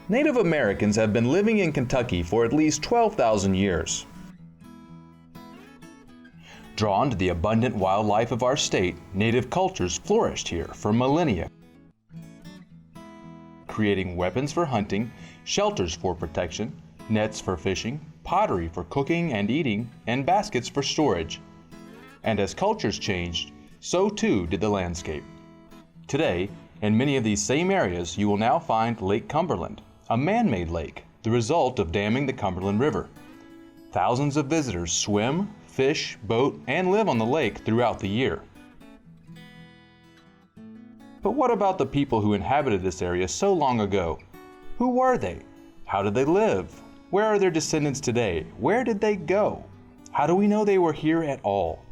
Native Americans have been living in Kentucky for at least 12,000 years. Drawn to the abundant wildlife of our state, native cultures flourished here for millennia, creating weapons for hunting, shelters for protection, nets for fishing, pottery for cooking and eating, and baskets for storage. And as cultures changed, so too did the landscape. Today, in many of these same areas, you will now find Lake Cumberland, a man-made lake, the result of damming the Cumberland River. Thousands of visitors swim, fish, boat, and live on the lake throughout the year. But what about the people who inhabited this area so long ago? Who were they? How did they live? Where are their descendants today? Where did they go? How do we know they were here at all?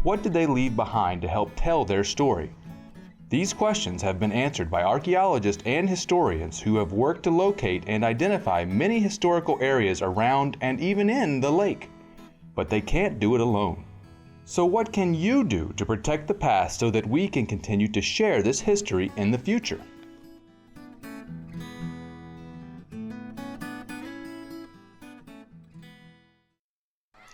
What did they leave behind to help tell their story? These questions have been answered by archaeologists and historians who have worked to locate and identify many historical areas around and even in the lake. But they can't do it alone. So what can you do to protect the past so that we can continue to share this history in the future?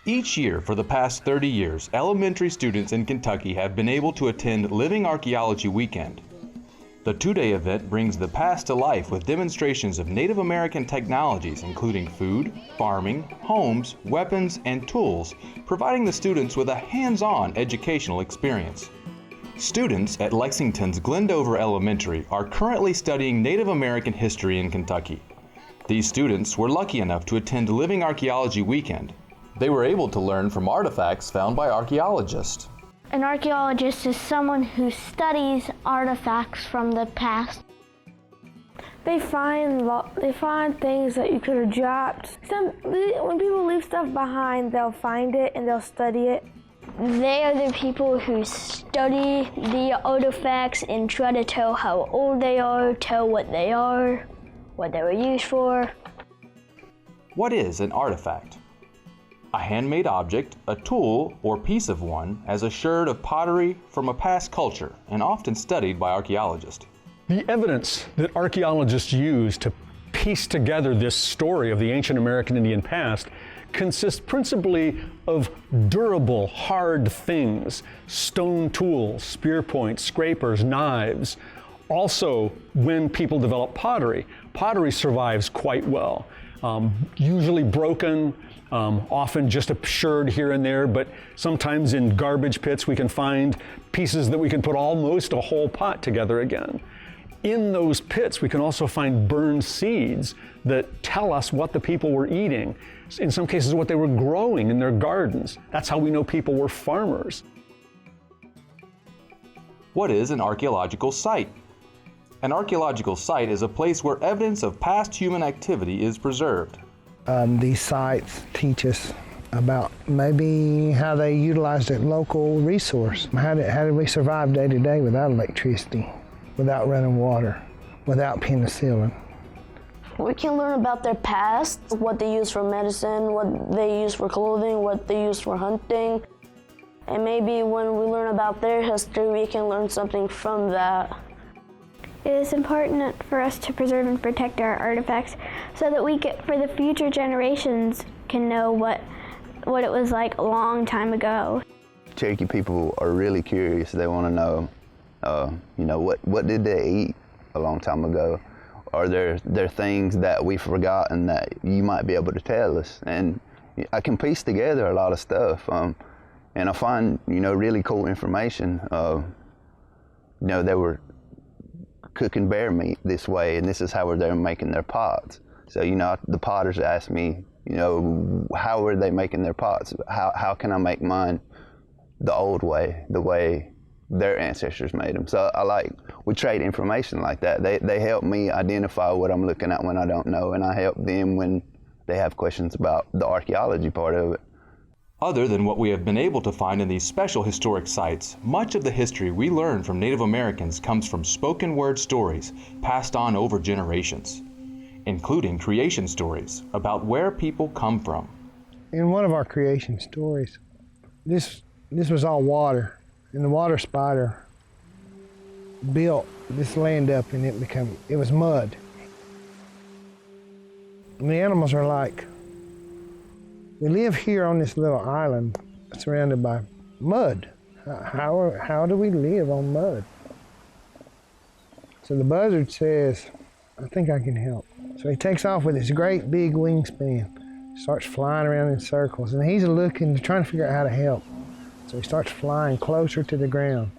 Each year for the past 30 years, elementary students in Kentucky have been able to attend Living Archaeology Weekend. The two-day event brings the past to life with demonstrations of Native American technologies including food, farming, homes, weapons, and tools, providing the students with a hands-on educational experience. Students at Lexington's Glendover Elementary are currently studying Native American history in Kentucky. These students were lucky enough to attend Living Archaeology Weekend. They were able to learn from artifacts found by archaeologists. An archaeologist is someone who studies artifacts from the past. They find things that you could have dropped. When people leave stuff behind, they'll find it and they'll study it. They are the people who study the artifacts and try to tell how old they are, tell what they are, what they were used for. What is an artifact? A handmade object, a tool, or piece of one, as a sherd of pottery from a past culture and often studied by archaeologists. The evidence that archaeologists use to piece together this story of the ancient American Indian past consists principally of durable, hard things, stone tools, spear points, scrapers, knives. Also, when people develop pottery, pottery survives quite well. Usually broken, often just a sherd here and there, but sometimes in garbage pits we can find pieces that we can put almost a whole pot together again. In those pits we can also find burned seeds that tell us what the people were eating, in some cases what they were growing in their gardens. That's how we know people were farmers. What is an archaeological site? An archaeological site is a place where evidence of past human activity is preserved. These sites teach us about maybe how they utilized a local resource. How did we survive day to day without electricity, without running water, without penicillin? We can learn about their past, what they use for medicine, what they use for clothing, what they use for hunting. And maybe when we learn about their history, we can learn something from that. It is important for us to preserve and protect our artifacts so that for the future generations can know what it was like a long time ago. Cherokee people are really curious. They want to know, what did they eat a long time ago? Are there things that we've forgotten that you might be able to tell us? And I can piece together a lot of stuff, and I find really cool information. They were cooking bear meat this way, and this is how they're making their pots. So the potters ask me, how are they making their pots? How can I make mine the old way, the way their ancestors made them? So we trade information like that. They help me identify what I'm looking at when I don't know, and I help them when they have questions about the archaeology part of it. Other than what we have been able to find in these special historic sites, much of the history we learn from Native Americans comes from spoken word stories passed on over generations, including creation stories about where people come from. In one of our creation stories, this was all water, and the water spider built this land up and it was mud. And the animals are like, we live here on this little island surrounded by mud. How do we live on mud? So the buzzard says, I think I can help. So he takes off with his great big wingspan, starts flying around in circles, and he's trying to figure out how to help. So he starts flying closer to the ground.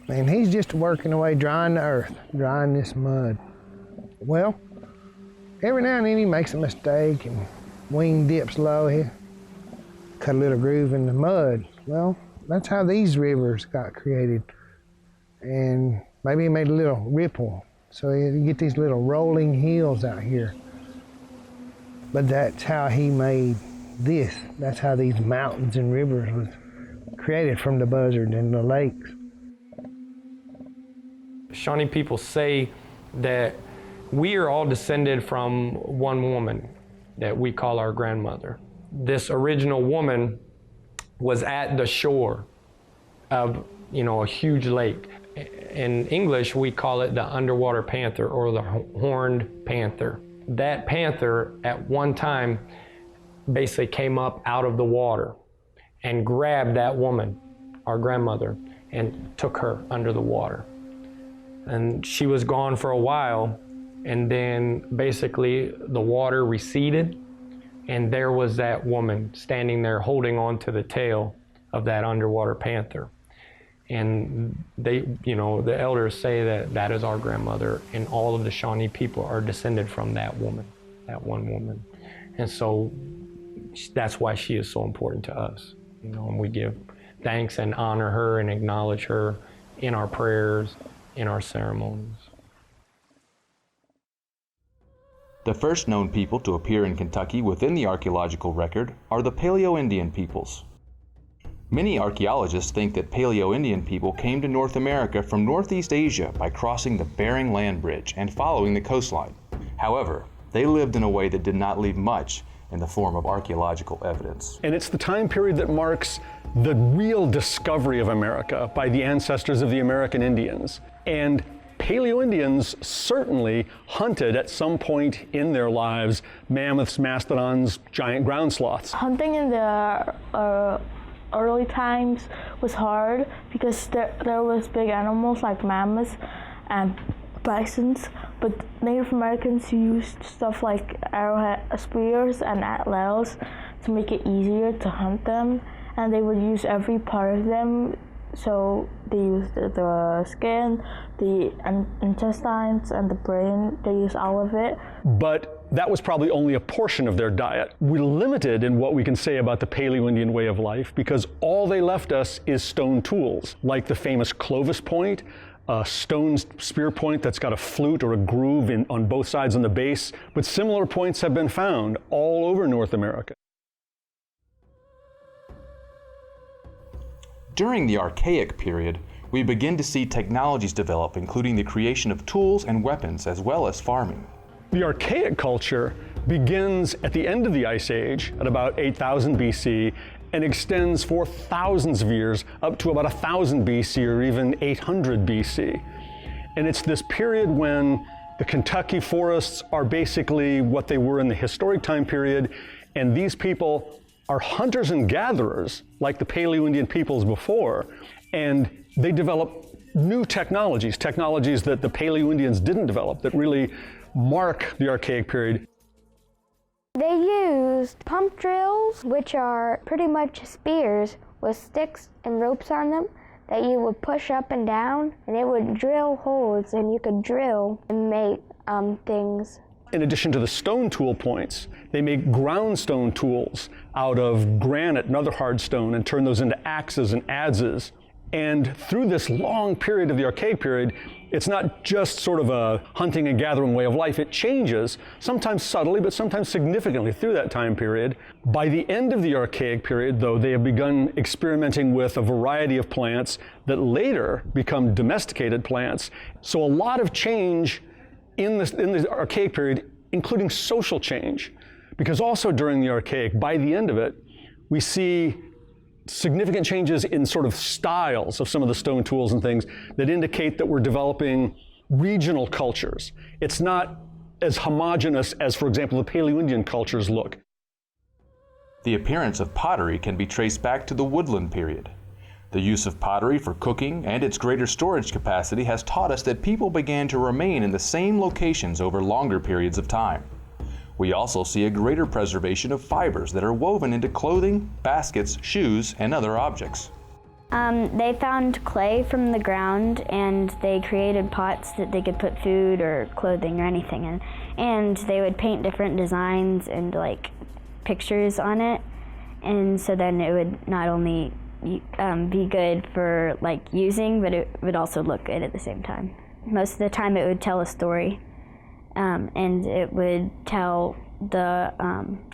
And he's just working away, drying the earth, drying this mud. Well, every now and then he makes a mistake and wing dips low. He cut a little groove in the mud. Well, that's how these rivers got created. And maybe he made a little ripple. So you get these little rolling hills out here. But that's how he made this. That's how these mountains and rivers was created from the buzzard and the lakes. Shawnee people say that we are all descended from one woman that we call our grandmother. This original woman was at the shore of, a huge lake. In English, we call it the underwater panther or the horned panther. That panther at one time basically came up out of the water and grabbed that woman, our grandmother, and took her under the water. And she was gone for a while, and then basically the water receded, and there was that woman standing there holding on to the tail of that underwater panther. And they, the elders say that that is our grandmother, and all of the Shawnee people are descended from that woman, that one woman. And so that's why she is so important to us, and we give thanks and honor her and acknowledge her in our prayers, in our ceremonies. The first known people to appear in Kentucky within the archaeological record are the Paleo-Indian peoples. Many archaeologists think that Paleo-Indian people came to North America from Northeast Asia by crossing the Bering Land Bridge and following the coastline. However, they lived in a way that did not leave much in the form of archaeological evidence. And it's the time period that marks the real discovery of America by the ancestors of the American Indians. And Paleo-Indians certainly hunted at some point in their lives mammoths, mastodons, giant ground sloths. Hunting in the early times was hard because there was big animals like mammoths and bisons, but Native Americans used stuff like arrowhead spears and antlers to make it easier to hunt them, and they would use every part of them. So they used the skin, the intestines, and the brain. They used all of it. But that was probably only a portion of their diet. We're limited in what we can say about the Paleo-Indian way of life because all they left us is stone tools, like the famous Clovis point, a stone spear point that's got a flute or a groove on both sides on the base. But similar points have been found all over North America. During the Archaic period, we begin to see technologies develop, including the creation of tools and weapons, as well as farming. The Archaic culture begins at the end of the Ice Age, at about 8,000 BC, and extends for thousands of years up to about 1,000 BC or even 800 BC. And it's this period when the Kentucky forests are basically what they were in the historic time period, and these people are hunters and gatherers like the Paleo-Indian peoples before, and they develop new technologies that the Paleo-Indians didn't develop, that really mark the Archaic period. They used pump drills, which are pretty much spears with sticks and ropes on them that you would push up and down, and it would drill holes, and you could drill and make things. In addition to the stone tool points, they make ground stone tools out of granite and other hard stone and turn those into axes and adzes. And through this long period of the Archaic period, it's not just sort of a hunting and gathering way of life. It changes, sometimes subtly, but sometimes significantly through that time period. By the end of the Archaic period, though, they have begun experimenting with a variety of plants that later become domesticated plants. So a lot of change in the Archaic period, including social change. Because also during the Archaic, by the end of it, we see significant changes in sort of styles of some of the stone tools and things that indicate that we're developing regional cultures. It's not as homogeneous as, for example, the Paleo-Indian cultures look. The appearance of pottery can be traced back to the woodland period. The use of pottery for cooking and its greater storage capacity has taught us that people began to remain in the same locations over longer periods of time. We also see a greater preservation of fibers that are woven into clothing, baskets, shoes, and other objects. They found clay from the ground and they created pots that they could put food or clothing or anything in. And they would paint different designs and like pictures on it. And so then it would not only be good for like using, but it would also look good at the same time. Most of the time it would tell a story, and it would tell the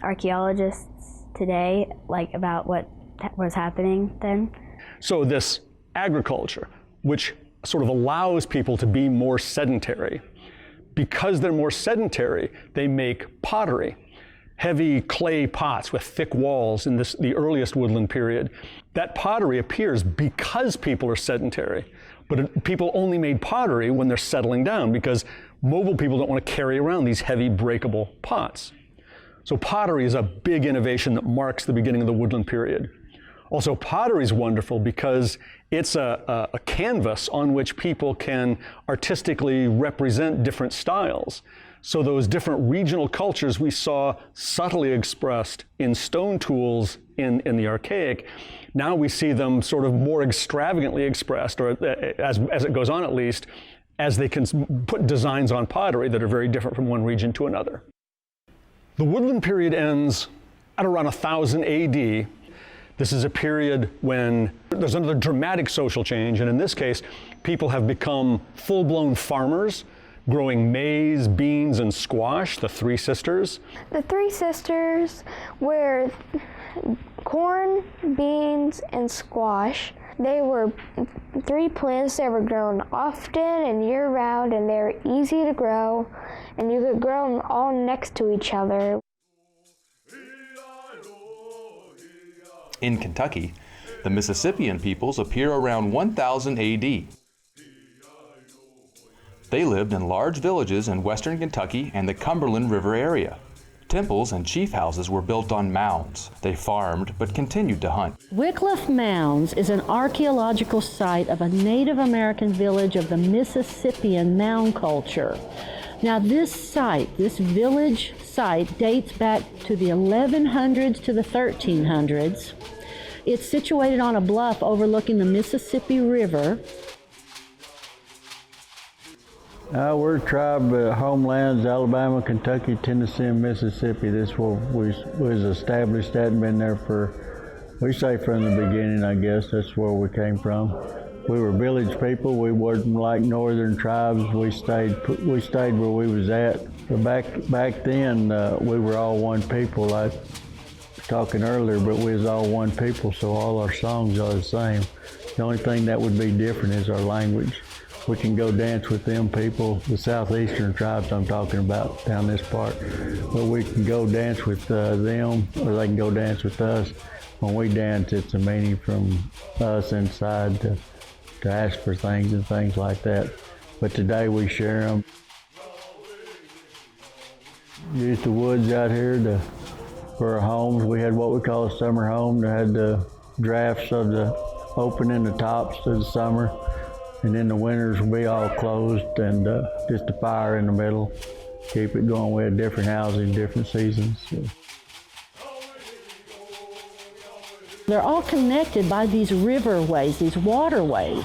archaeologists today like about what was happening then. So this agriculture, which sort of allows people to be more sedentary, because they're more sedentary, they make pottery. Heavy clay pots with thick walls in the earliest woodland period. That pottery appears because people are sedentary, but people only made pottery when they're settling down because mobile people don't want to carry around these heavy breakable pots. So pottery is a big innovation that marks the beginning of the woodland period. Also, pottery is wonderful because it's a canvas on which people can artistically represent different styles. So those different regional cultures we saw subtly expressed in stone tools in the Archaic, now we see them sort of more extravagantly expressed, or as it goes on at least, as they can put designs on pottery that are very different from one region to another. The woodland period ends at around 1000 AD. This is a period when there's another dramatic social change, and in this case, people have become full-blown farmers, growing maize, beans, and squash, the Three Sisters. The Three Sisters were corn, beans, and squash. They were three plants that were grown often and year-round, and they were easy to grow, and you could grow them all next to each other. In Kentucky, the Mississippian peoples appear around 1000 AD. They lived in large villages in western Kentucky and the Cumberland River area. Temples and chief houses were built on mounds. They farmed but continued to hunt. Wycliffe Mounds is an archaeological site of a Native American village of the Mississippian mound culture. Now this site, this village site, dates back to the 1100s to the 1300s. It's situated on a bluff overlooking the Mississippi River. We're a tribe, homelands, Alabama, Kentucky, Tennessee, and Mississippi. This is where we was established at and been there for, we say from the beginning, I guess. That's where we came from. We were village people. We wasn't like northern tribes. We stayed where we was at. So back then, we were all one people. I was talking earlier, but we was all one people, so all our songs are the same. The only thing that would be different is our language. We can go dance with them people, the southeastern tribes I'm talking about down this part, but we can go dance with them, or they can go dance with us. When we dance, it's a meaning from us inside to ask for things and things like that. But today we share them. Used the woods out here for our homes. We had what we call a summer home. They had the drafts of the opening the tops of the summer. And in the winters we'll be all closed and just a fire in the middle. Keep it going. We had different houses, different seasons. So. They're all connected by these riverways, these waterways.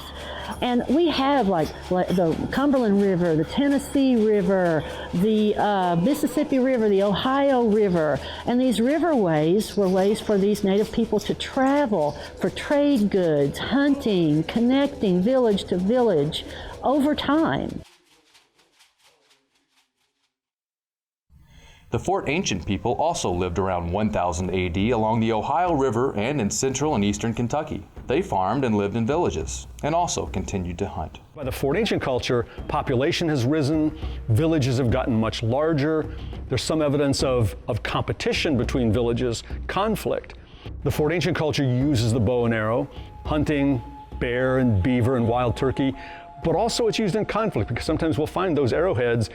And we have like the Cumberland River, the Tennessee River, the Mississippi River, the Ohio River. And these riverways were ways for these native people to travel for trade goods, hunting, connecting village to village over time. The Fort Ancient people also lived around 1000 AD along the Ohio River and in central and eastern Kentucky. They farmed and lived in villages, and also continued to hunt. By the Fort Ancient culture, population has risen, villages have gotten much larger. There's some evidence of competition between villages, conflict. The Fort Ancient culture uses the bow and arrow, hunting bear and beaver and wild turkey, but also it's used in conflict because sometimes we'll find those arrowheads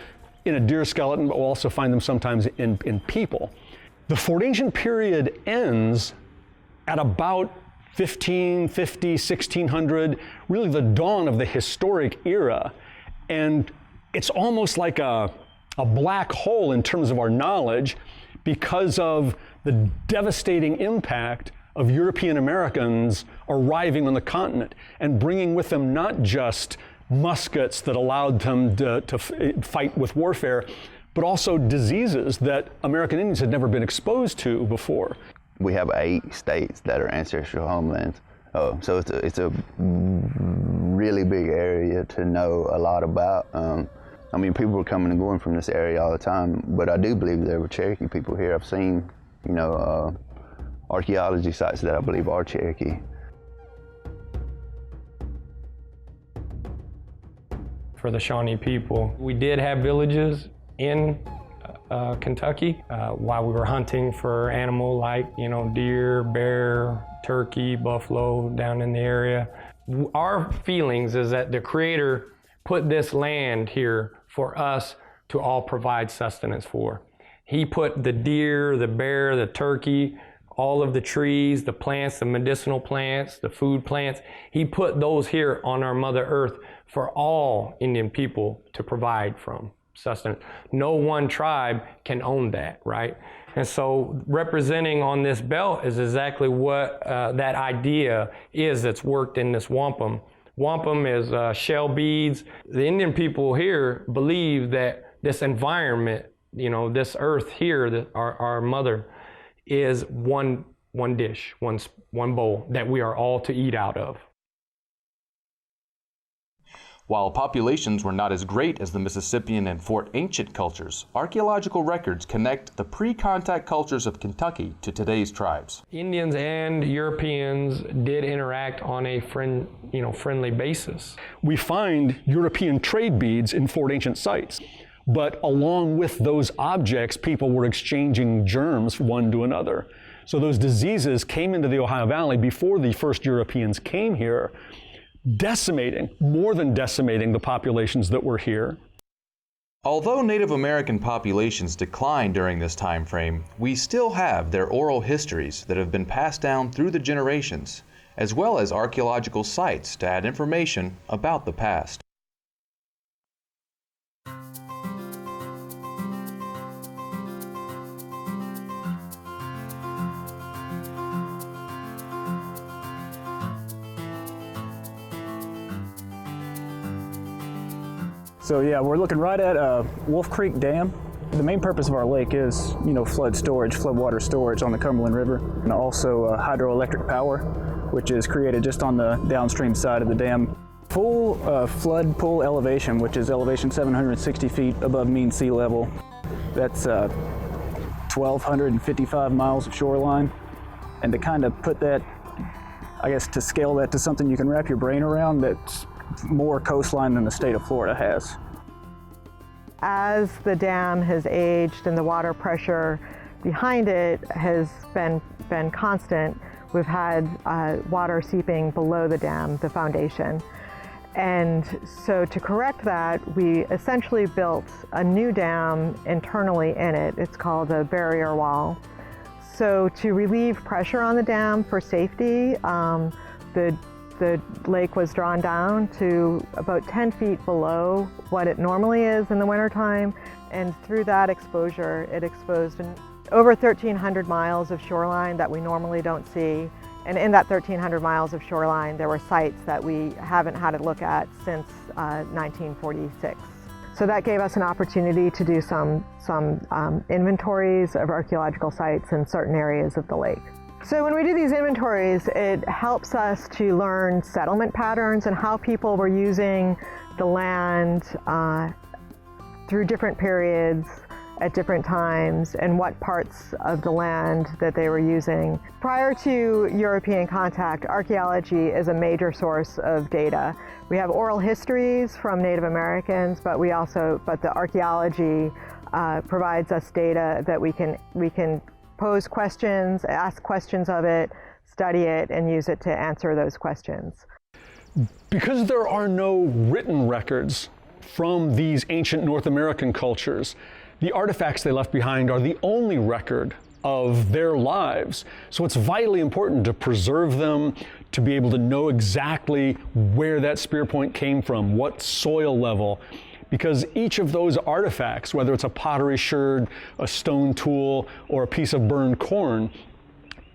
in a deer skeleton, but we'll also find them sometimes in people. The Fort Ancient period ends at about 1550, 1600, really the dawn of the historic era. And it's almost like a black hole in terms of our knowledge because of the devastating impact of European Americans arriving on the continent and bringing with them not just muskets that allowed them to fight with warfare, but also diseases that American Indians had never been exposed to before. We have 8 states that are ancestral homelands. So it's a really big area to know a lot about. I mean, people were coming and going from this area all the time, but I do believe there were Cherokee people here. I've seen, archaeology sites that I believe are Cherokee. For the Shawnee people, we did have villages in Kentucky while we were hunting for animals like, deer, bear, turkey, buffalo down in the area. Our feelings is that the Creator put this land here for us to all provide sustenance for. He put the deer, the bear, the turkey, all of the trees, the plants, the medicinal plants, the food plants. He put those here on our Mother Earth for all Indian people to provide from sustenance. No one tribe can own that, right? And so representing on this belt is exactly what that idea is that's worked in this wampum. Wampum is shell beads. The Indian people here believe that this environment, this earth here, that our mother, is one dish, one bowl that we are all to eat out of. While populations were not as great as the Mississippian and Fort Ancient cultures, archaeological records connect the pre-contact cultures of Kentucky to today's tribes. Indians and Europeans did interact on a friendly basis. We find European trade beads in Fort Ancient sites, but along with those objects, people were exchanging germs one to another. So those diseases came into the Ohio Valley before the first Europeans came here, more than decimating the populations that were here. Although Native American populations declined during this time frame, we still have their oral histories that have been passed down through the generations, as well as archaeological sites to add information about the past. So yeah, we're looking right at Wolf Creek Dam. The main purpose of our lake is, flood water storage on the Cumberland River, and also hydroelectric power, which is created just on the downstream side of the dam. Full flood pool elevation, which is elevation 760 feet above mean sea level. That's 1,255 miles of shoreline. And to kind of put that, to scale that to something you can wrap your brain around, that's more coastline than the state of Florida has. As the dam has aged and the water pressure behind it has been constant, we've had water seeping below the dam, the foundation. And so to correct that, we essentially built a new dam internally in it. It's called a barrier wall. So to relieve pressure on the dam for safety, the lake was drawn down to about 10 feet below what it normally is in the wintertime, and through that exposure, it exposed over 1,300 miles of shoreline that we normally don't see. And in that 1,300 miles of shoreline, there were sites that we haven't had a look at since 1946. So that gave us an opportunity to do some inventories of archaeological sites in certain areas of the lake. So when we do these inventories, it helps us to learn settlement patterns and how people were using the land through different periods at different times, and what parts of the land that they were using. Prior to European contact, archaeology is a major source of data. We have oral histories from Native Americans, but the archaeology provides us data that we can pose questions, ask questions of it, study it, and use it to answer those questions. Because there are no written records from these ancient North American cultures, the artifacts they left behind are the only record of their lives. So it's vitally important to preserve them, to be able to know exactly where that spear point came from, what soil level, because each of those artifacts, whether it's a pottery sherd, a stone tool, or a piece of burned corn,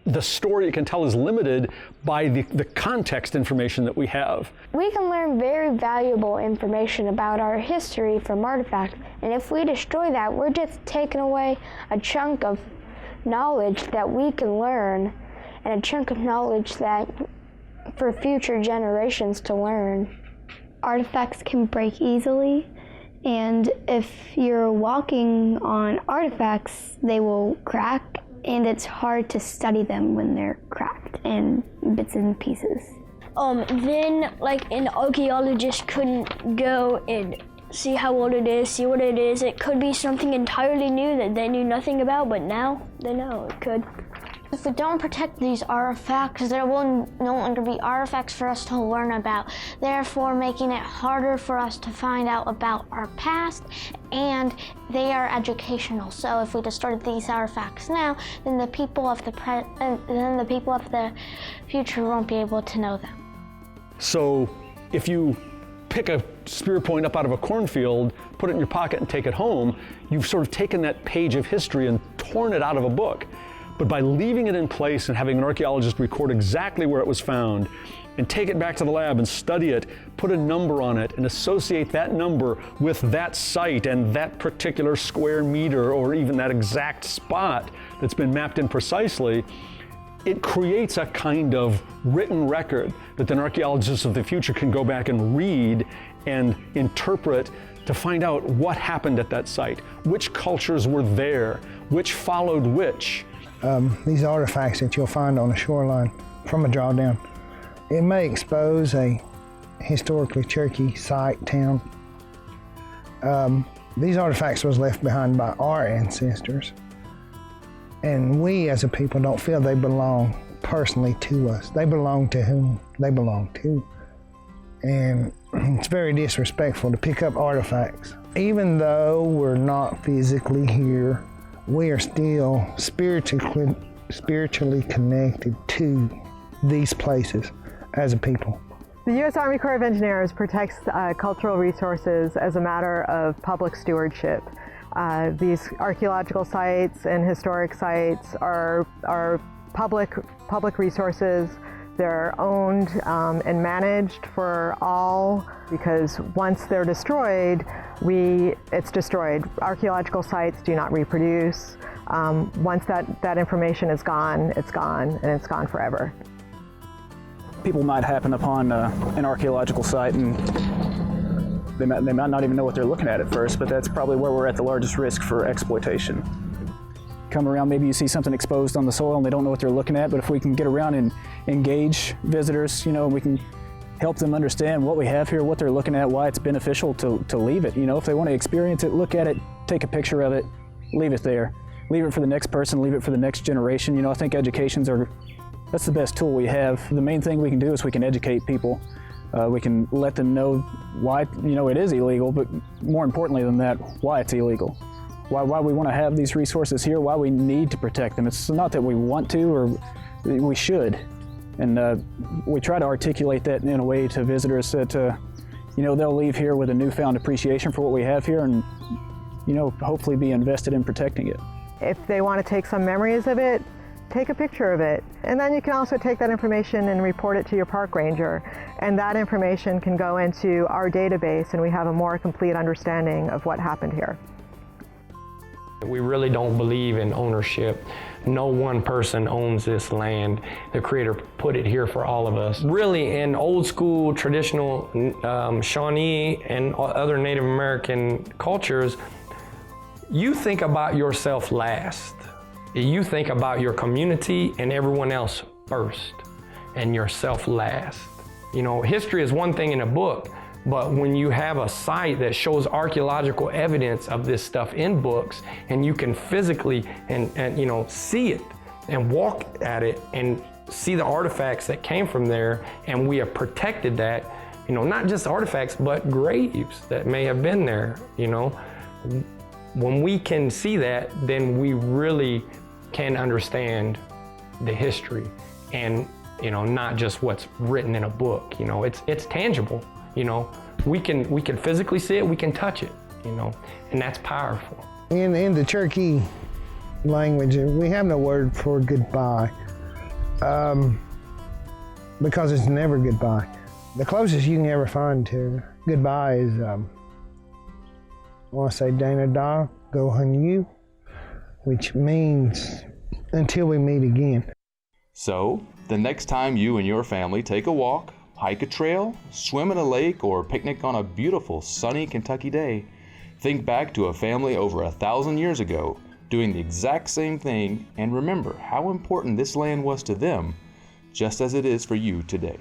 the story it can tell is limited by the context information that we have. We can learn very valuable information about our history from artifacts, and if we destroy that, we're just taking away a chunk of knowledge that we can learn, and a chunk of knowledge that for future generations to learn. Artifacts can break easily, and if you're walking on artifacts, they will crack, and it's hard to study them when they're cracked in bits and pieces. Then like an archaeologist couldn't go and see how old it is, see what it is. It could be something entirely new that they knew nothing about, but now they know it could. If we don't protect these artifacts, there will no longer be artifacts for us to learn about, therefore making it harder for us to find out about our past, and they are educational. So if we destroy these artifacts now, then the people of the future won't be able to know them. So if you pick a spear point up out of a cornfield, put it in your pocket and take it home, you've sort of taken that page of history and torn it out of a book. But by leaving it in place and having an archaeologist record exactly where it was found and take it back to the lab and study it, put a number on it and associate that number with that site and that particular square meter or even that exact spot that's been mapped in precisely, it creates a kind of written record that then archaeologists of the future can go back and read and interpret to find out what happened at that site, which cultures were there, which followed which. These artifacts that you'll find on the shoreline from a drawdown, it may expose a historically Cherokee site, town. These artifacts was left behind by our ancestors, and we as a people don't feel they belong personally to us. They belong to whom they belong to. And it's very disrespectful to pick up artifacts. Even though we're not physically here, we are still spiritually connected to these places as a people. The U.S. Army Corps of Engineers protects cultural resources as a matter of public stewardship. These archaeological sites and historic sites are public resources. They're owned and managed for all, because once they're destroyed, it's destroyed. Archaeological sites do not reproduce. Once that information is gone, it's gone, and it's gone forever. People might happen upon an archaeological site and they might not even know what they're looking at first, but that's probably where we're at the largest risk for exploitation. Come around, maybe you see something exposed on the soil and they don't know what they're looking at, but if we can get around and engage visitors, we can help them understand what we have here, what they're looking at, why it's beneficial to leave it. If they want to experience it, look at it, take a picture of it, leave it there. Leave it for the next person, leave it for the next generation. I think that's the best tool we have. The main thing we can do is we can educate people. We can let them know why, it is illegal, but more importantly than that, why it's illegal. Why we want to have these resources here, why we need to protect them. It's not that we want to or we should. And we try to articulate that in a way to visitors that, they'll leave here with a newfound appreciation for what we have here and, hopefully be invested in protecting it. If they want to take some memories of it, take a picture of it. And then you can also take that information and report it to your park ranger. And that information can go into our database and we have a more complete understanding of what happened here. We really don't believe in ownership. No one person owns this land. The Creator put it here for all of us. Really, in old school, traditional Shawnee and other Native American cultures, you think about yourself last. You think about your community and everyone else first, and yourself last. History is one thing in a book, But when you have a site that shows archaeological evidence of this stuff in books, and you can physically and see it and walk at it and see the artifacts that came from there, and we have protected that, not just artifacts, but graves that may have been there, When we can see that, then we really can understand the history and, not just what's written in a book. It's tangible. We can physically see it, we can touch it, and that's powerful. In the Cherokee language, we have no word for goodbye, because it's never goodbye. The closest you can ever find to goodbye is, I want to say Dana Da, Go Hun Yu, which means until we meet again. So, the next time you and your family take a walk, hike a trail, swim in a lake, or picnic on a beautiful sunny Kentucky day, think back to a family over 1,000 years ago doing the exact same thing, and remember how important this land was to them, just as it is for you today.